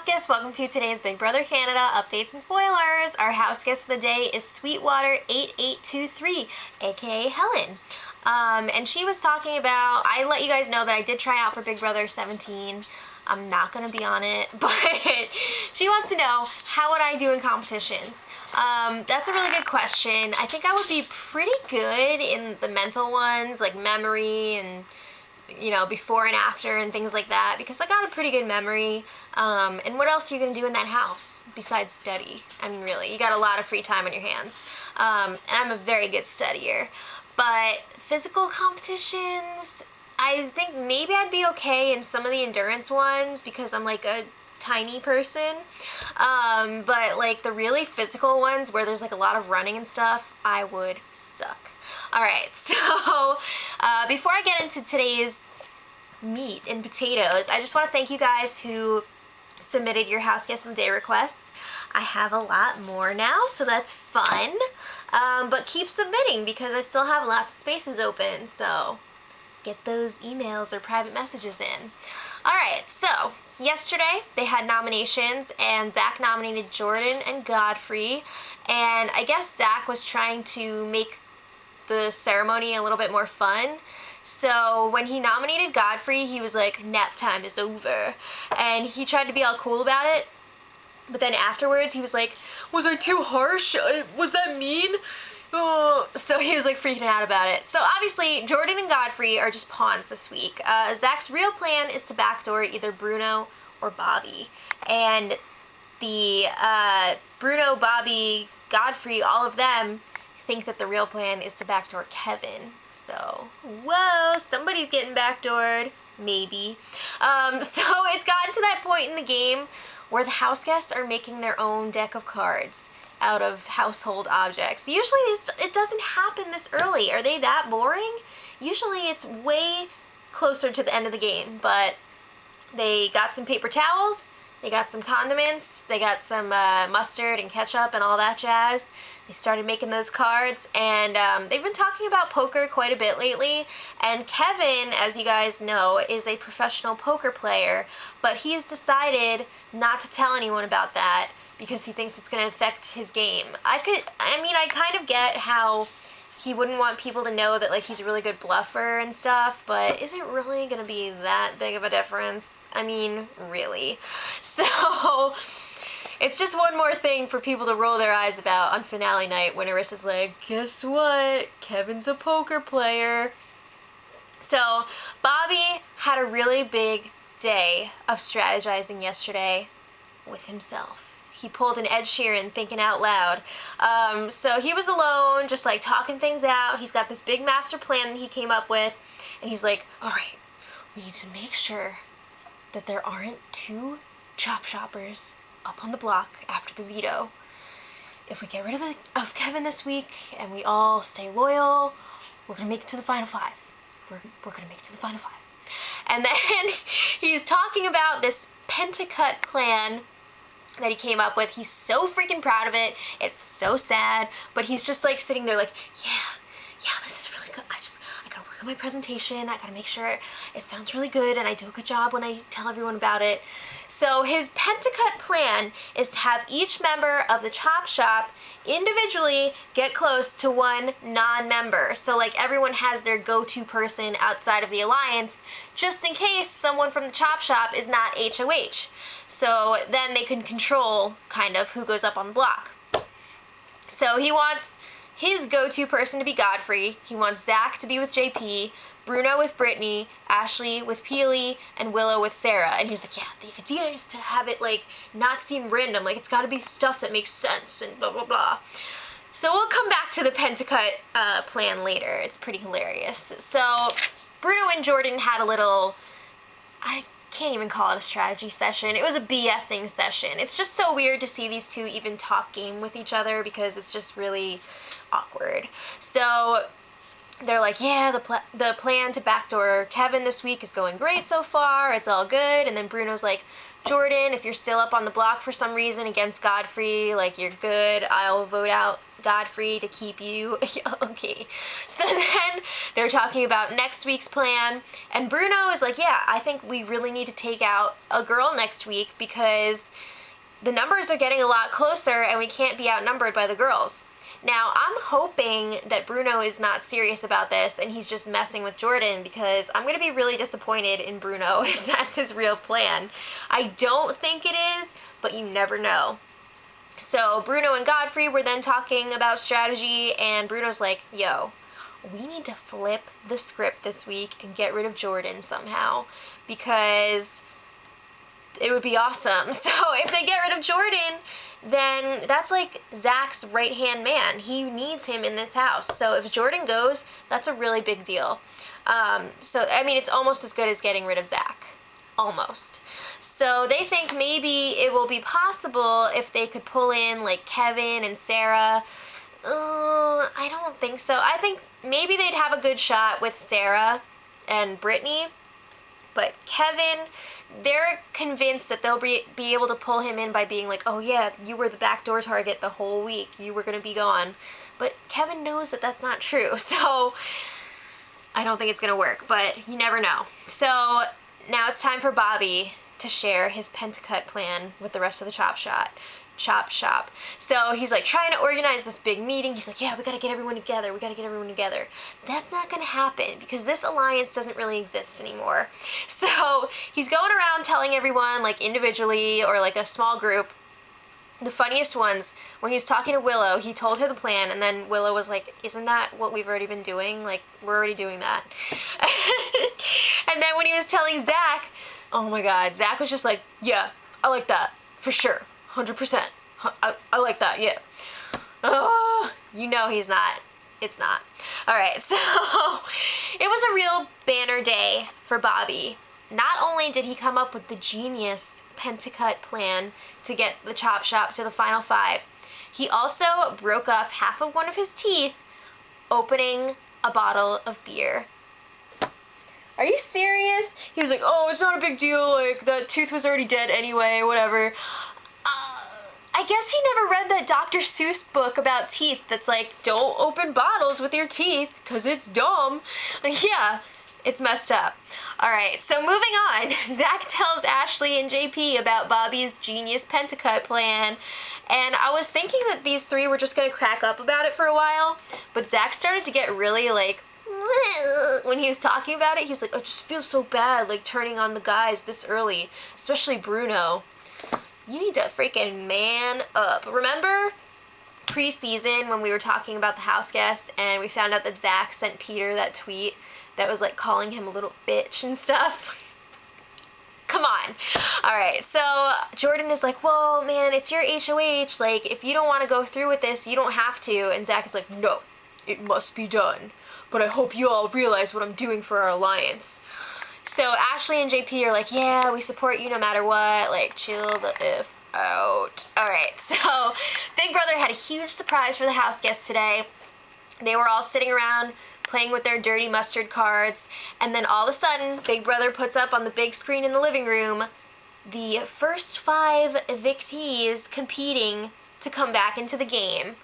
house guests, welcome to today's Big Brother Canada updates and spoilers. Our house guest of the day is Sweetwater8823, aka Helen. And she was talking about, I let you guys know that I did try out for Big Brother 17. I'm not going to be on it, but she wants to know, how would I do in competitions? That's a really good question. I think I would be pretty good in the mental ones, like memory and, you know, before and after and things like that, because I got a pretty good memory. And what else are you going to do in that house besides study? I mean, really, you got a lot of free time on your hands. And I'm a very good studier. But physical competitions, I think maybe I'd be okay in some of the endurance ones because I'm like a tiny person. But like the really physical ones where there's like a lot of running and stuff, I would suck. Alright, so before I get into today's meat and potatoes, I just want to thank you guys who submitted your house guest of the day requests. I have a lot more now, so that's fun. But keep submitting because I still have lots of spaces open, so get those emails or private messages in. Alright, so yesterday they had nominations and Zach nominated Jordan and Godfrey, and I guess Zach was trying to make the ceremony a little bit more fun. So when he nominated Godfrey, he was like, nap time is over, and he tried to be all cool about it, but then afterwards he was like, was I too harsh? Was that mean? Oh. So he was like freaking out about it. So obviously Jordan and Godfrey are just pawns this week. Zach's real plan is to backdoor either Bruno or Bobby, and the Bruno, Bobby, Godfrey, all of them think that the real plan is to backdoor Kevin. So, whoa, somebody's getting backdoored, maybe. So it's gotten to that point in the game where the house guests are making their own deck of cards out of household objects. Usually it doesn't happen this early. Are they that boring? Usually it's way closer to the end of the game, but they got some paper towels, they got some condiments, they got some mustard and ketchup and all that jazz. They started making those cards, and they've been talking about poker quite a bit lately, and Kevin, as you guys know, is a professional poker player, but he's decided not to tell anyone about that because he thinks it's going to affect his game. I kind of get how he wouldn't want people to know that like he's a really good bluffer and stuff, but is it really going to be that big of a difference? I mean, really. So it's just one more thing for people to roll their eyes about on finale night when Arissa's like, guess what? Kevin's a poker player. So Bobby had a really big day of strategizing yesterday with himself. He pulled an Ed Sheeran thinking out loud. So he was alone, just like talking things out. He's got this big master plan that he came up with, and he's like, all right, we need to make sure that there aren't two chop shoppers up on the block after the veto. If we get rid of Kevin this week and we all stay loyal, we're gonna make it to the final five. We're gonna make it to the final five. And then he's talking about this pentacut plan that he came up with. He's so freaking proud of it. It's so sad, but he's just like sitting there like, yeah, this is really good. I gotta work on my presentation. I gotta make sure it sounds really good and I do a good job when I tell everyone about it. So his pentacut plan is to have each member of the Chop Shop individually get close to one non-member. So like everyone has their go-to person outside of the alliance, just in case someone from the Chop Shop is not HOH. So then they can control kind of who goes up on the block. So he wants his go-to person to be Godfrey. He wants Zach to be with JP, Bruno with Brittany, Ashley with Peely, and Willow with Sarah. And he was like, yeah, the idea is to have it like not seem random, like it's gotta be stuff that makes sense and blah blah blah. So we'll come back to the pentacut plan later. It's pretty hilarious. So Bruno and Jordan had a little, I can't even call it a strategy session. It was a BSing session. It's just so weird to see these two even talk game with each other because it's just really awkward. So they're like, yeah, the plan to backdoor Kevin this week is going great so far. It's all good. And then Bruno's like, Jordan, if you're still up on the block for some reason against Godfrey, like you're good. I'll vote out Godfrey to keep you. Okay. So then they're talking about next week's plan, and Bruno is like, yeah, I think we really need to take out a girl next week because the numbers are getting a lot closer and we can't be outnumbered by the girls. Now, I'm hoping that Bruno is not serious about this and he's just messing with Jordan, because I'm going to be really disappointed in Bruno if that's his real plan. I don't think it is, but you never know. So Bruno and Godfrey were then talking about strategy, and Bruno's like, yo, we need to flip the script this week and get rid of Jordan somehow, because it would be awesome. So if they get rid of Jordan, then that's like Zach's right-hand man. He needs him in this house. So if Jordan goes, that's a really big deal. So, I mean, it's almost as good as getting rid of Zach. Almost. So they think maybe it will be possible if they could pull in like Kevin and Sarah. I don't think so. I think maybe they'd have a good shot with Sarah and Brittany, but Kevin, they're convinced that they'll be able to pull him in by being like, oh yeah, you were the backdoor target the whole week. You were going to be gone. But Kevin knows that that's not true. So I don't think it's going to work, but you never know. So now it's time for Bobby to share his Pentacut plan with the rest of the Chop Shop. So he's like trying to organize this big meeting. He's like, yeah, we gotta get everyone together. That's not gonna happen because this alliance doesn't really exist anymore. So he's going around telling everyone, like individually or like a small group. The funniest ones, when he was talking to Willow, he told her the plan, and then Willow was like, isn't that what we've already been doing? Like, we're already doing that. And then when he was telling Zach, oh my god, Zach was just like, yeah, I like that, for sure, 100%. I like that, yeah. You know he's not. It's not. Alright, so it was a real banner day for Bobby. Not only did he come up with the genius Pentacut plan to get the Chop Shop to the final 5, he also broke off half of one of his teeth opening a bottle of beer. Are you serious? He was like, oh, it's not a big deal, like, the tooth was already dead anyway, whatever. I guess he never read that Dr. Seuss book about teeth that's like, don't open bottles with your teeth, because it's dumb. Yeah, it's messed up. Alright, so moving on. Zach tells Ashley and JP about Bobby's genius Pentacut plan, and I was thinking that these three were just going to crack up about it for a while, but Zach started to get really, like, when he was talking about it, he was like, I just feel so bad, like, turning on the guys this early, especially Bruno. You need to freaking man up. Remember pre-season when we were talking about the house guests and we found out that Zach sent Peter that tweet that was like calling him a little bitch and stuff? Come on. Alright, so Jordan is like, well, man, it's your HOH. Like, if you don't want to go through with this, you don't have to. And Zach is like, no, it must be done. But I hope you all realize what I'm doing for our alliance. So Ashley and JP are like, yeah, we support you no matter what, like, chill the F out. Alright, so Big Brother had a huge surprise for the house guests today. They were all sitting around playing with their dirty mustard cards, and then all of a sudden, Big Brother puts up on the big screen in the living room the first 5 evictees competing to come back into the game.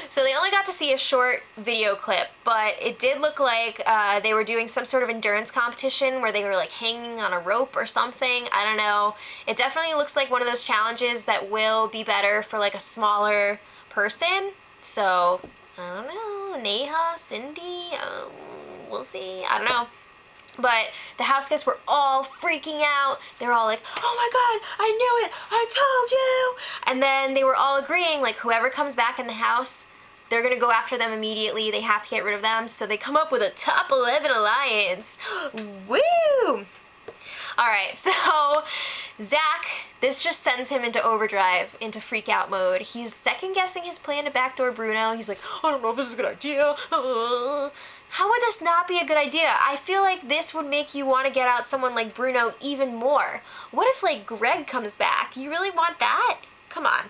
So they only got to see a short video clip, but it did look like they were doing some sort of endurance competition where they were like hanging on a rope or something. I don't know. It definitely looks like one of those challenges that will be better for like a smaller person. So, I don't know. Neha, Sindy, we'll see. I don't know. But the house guests were all freaking out. They were all like, oh my god, I knew it, I told you. And then they were all agreeing, like, whoever comes back in the house, they're going to go after them immediately. They have to get rid of them. So they come up with a top 11 alliance. Woo! Alright, so Zach, this just sends him into overdrive, into freak out mode. He's second guessing his plan to backdoor Bruno. He's like, I don't know if this is a good idea. How would this not be a good idea? I feel like this would make you want to get out someone like Bruno even more. What if, like, Greg comes back? You really want that? Come on.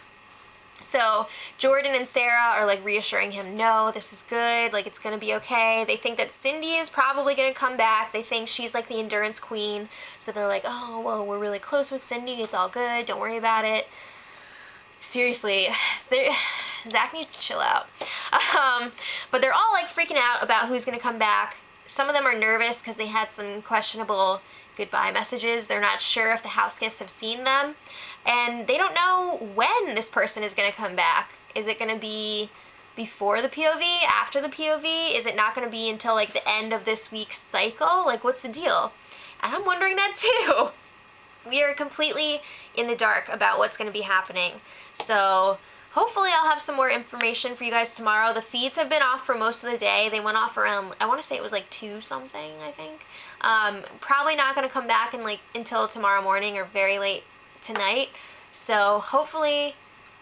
So Jordan and Sarah are, like, reassuring him, no, this is good, like, it's gonna be okay. They think that Sindy is probably gonna come back. They think she's, like, the endurance queen. So they're like, oh, well, we're really close with Sindy. It's all good. Don't worry about it. Seriously, Zach needs to chill out. But they're all like freaking out about who's gonna come back. Some of them are nervous because they had some questionable goodbye messages. They're not sure if the house guests have seen them. And they don't know when this person is gonna come back. Is it gonna be before the POV, after the POV? Is it not gonna be until like the end of this week's cycle? Like, what's the deal? And I'm wondering that too. We are completely in the dark about what's going to be happening. So hopefully I'll have some more information for you guys tomorrow. The feeds have been off for most of the day. They went off around, I want to say it was like 2 something, I think. Probably not going to come back until tomorrow morning or very late tonight. So hopefully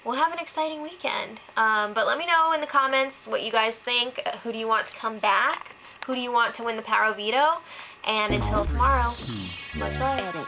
we'll have an exciting weekend. But let me know in the comments what you guys think. Who do you want to come back? Who do you want to win the Power Veto? And until tomorrow, much love.